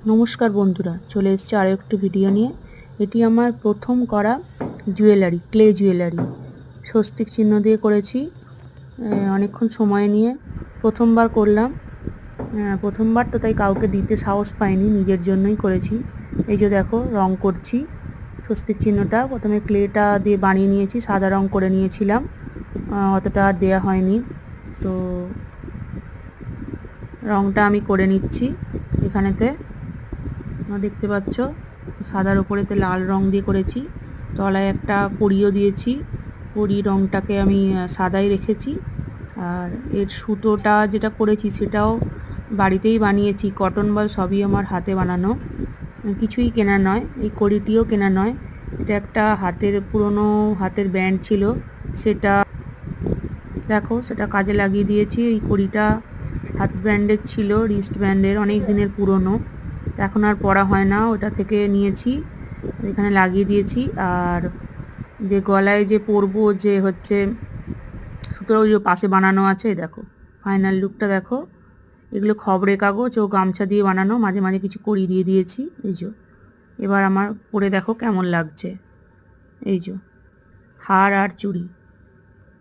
নমস্কার বন্ধুরা, চলে এসেছি আরও একটি ভিডিও নিয়ে। এটি আমার প্রথম করা জুয়েলারি, ক্লে জুয়েলারি। স্বস্তিক চিহ্ন দিয়ে করেছি অনেকক্ষণ সময় নিয়ে। প্রথমবার করলাম, প্রথমবার তো তাই কাউকে দিতে সাহস পাইনি, নিজের জন্যই করেছি। এই যে দেখো, রং করছি স্বস্তিক চিহ্নটা। প্রথমে ক্লেটা দিয়ে বানিয়ে নিয়েছি, সাদা রং করে নিয়েছিলাম, অতটা আর দেওয়া হয়নি। তো রংটা আমি করে নিচ্ছি এখানেতে। দেখতে পাচ্ছ সাদার উপরেতে লাল রং দিয়ে করেছি, তলায় একটা কড়িও দিয়েছি। কড়ি রংটাকে আমি সাদাই রেখেছি। আর এর সুতোটা যেটা করেছি সেটাও বাড়িতেই বানিয়েছি, কটন বল সবই আমার হাতে বানানো, কিছুই কেনা নয়। এই কড়িটিও কেনা নয়, এটা একটা হাতের পুরনো হাতের ব্যান্ড ছিল, সেটা দেখো সেটা কাজে লাগিয়ে দিয়েছি। এই কড়িটা হাত ব্যান্ডের ছিল, রিস্ট ব্যান্ডের, অনেক দিনের পুরনো, এখন আর পরা হয় না। ওটা থেকে নিয়েছি, এখানে লাগিয়ে দিয়েছি। আর যে গলায় যে পরবো, যে হচ্ছে সুতোর ওই যে পাশে বানানো আছে, দেখো ফাইনাল লুকটা দেখো। এগুলো খবরে কাগজ ও গামছা দিয়ে বানানো, মাঝে মাঝে কিছু কড়ি দিয়ে দিয়েছি। এই যে এবার আমার পরে দেখো কেমন লাগছে। এই যে হার আর চুড়ি।